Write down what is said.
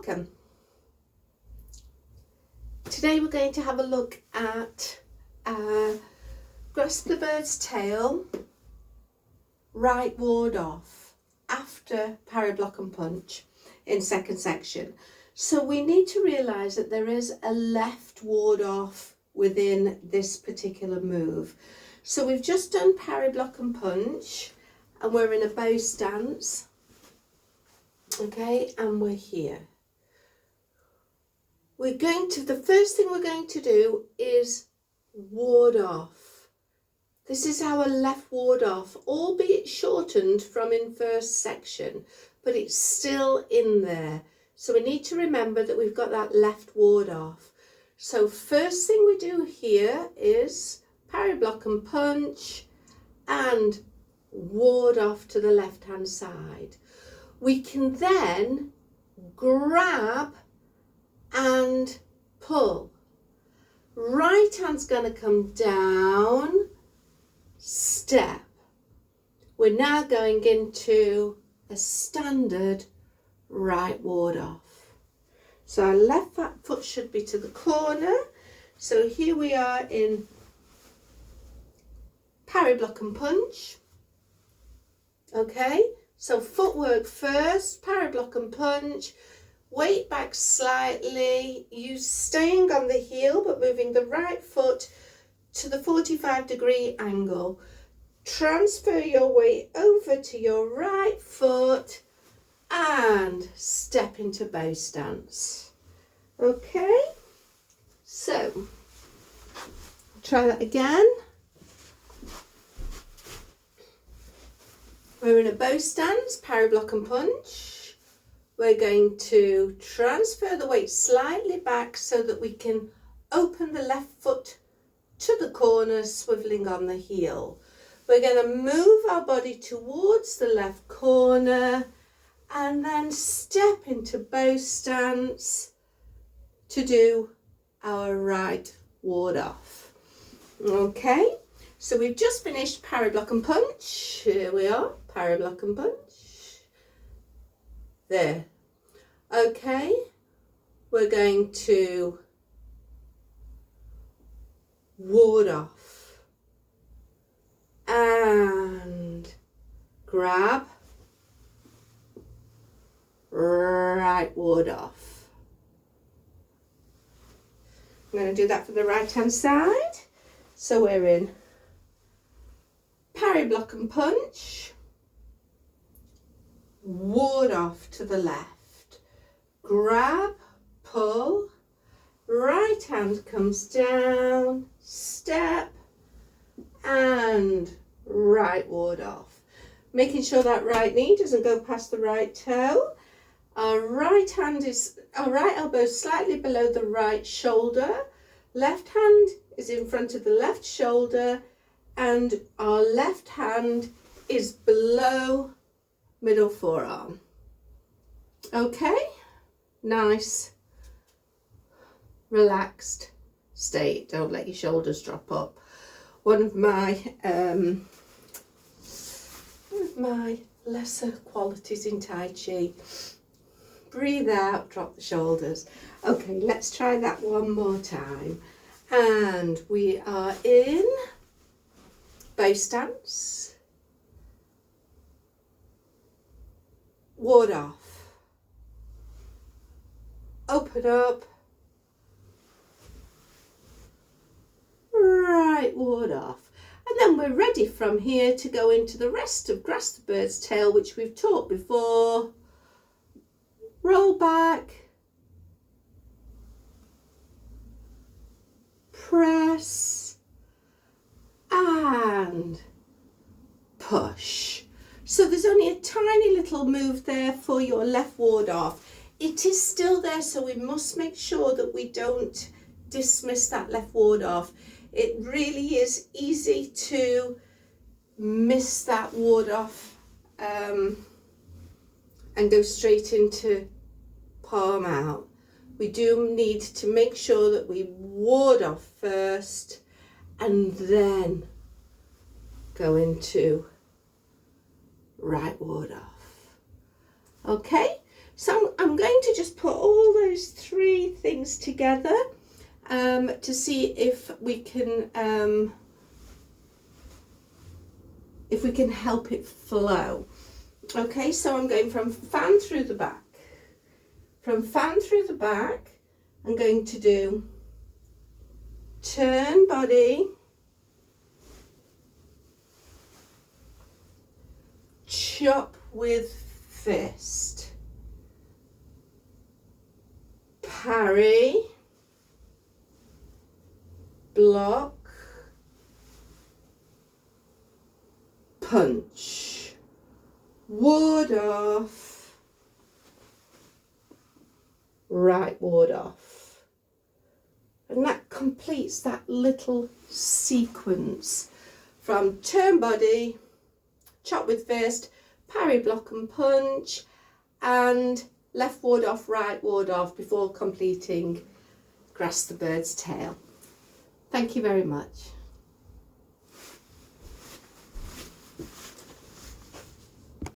welcome. Today we're going to have a look at Grasp the Bird's Tail, right ward off after parry, block and punch in second section. So we need to realise that there is a left ward off within this particular move. So we've just done parry, block and punch, and we're in a bow stance, okay, and we're here. The first thing we're going to do is ward off. This is our left ward off, albeit shortened from in first section, but it's still in there. So we need to remember that we've got that left ward off. So first thing we do here is parry, block and punch and ward off to the left hand side. We can then grab and pull. Right hand's going to come down, step. We're now going into a standard right ward off. So our left foot should be to the corner. So here we are in parry, block and punch. Okay, so footwork first, parry, block and punch. Weight back slightly, you staying on the heel but moving the right foot to the 45-degree angle. Transfer your weight over to your right foot and step into bow stance. Okay, so try that again. We're in a bow stance, parry, block and punch. We're going to transfer the weight slightly back so that we can open the left foot to the corner, swiveling on the heel. We're going to move our body towards the left corner and then step into bow stance to do our right ward off. Okay, so we've just finished parry, block and punch. Here we are, parry, block and punch. There. Okay, we're going to ward off and grab, right ward off. I'm going to do that for the right hand side. So we're in parry, block and punch, ward off to the left. Grab, pull, right hand comes down, step, and right ward off. Making sure that right knee doesn't go past the right toe. Our right elbow is slightly below the right shoulder. Left hand is in front of the left shoulder, and our left hand is below middle forearm. Okay? Nice, relaxed state. Don't let your shoulders drop up. One of my lesser qualities in Tai Chi. Breathe out, drop the shoulders. Okay, let's try that one more time. And we are in bow stance, ward off. Open up, right ward off, and then we're ready from here to go into the rest of Grasp the Bird's Tail, which we've taught before. Roll back, press, and push. So there's only a tiny little move there for your left ward off. It is still there, so we must make sure that we don't dismiss that left ward off. It really is easy to miss that ward off and go straight into palm out. We do need to make sure that we ward off first and then go into right ward off. Okay, So I'm going to just put all those three things together to see if we can help it flow. Okay, so I'm going from fan through the back. From fan through the back, I'm going to do turn body, chop with fist, parry, block, punch, ward off, right ward off. And that completes that little sequence from turn body, chop with fist, parry, block and punch, and left ward off, right ward off before completing grasp the bird's tail. Thank you very much.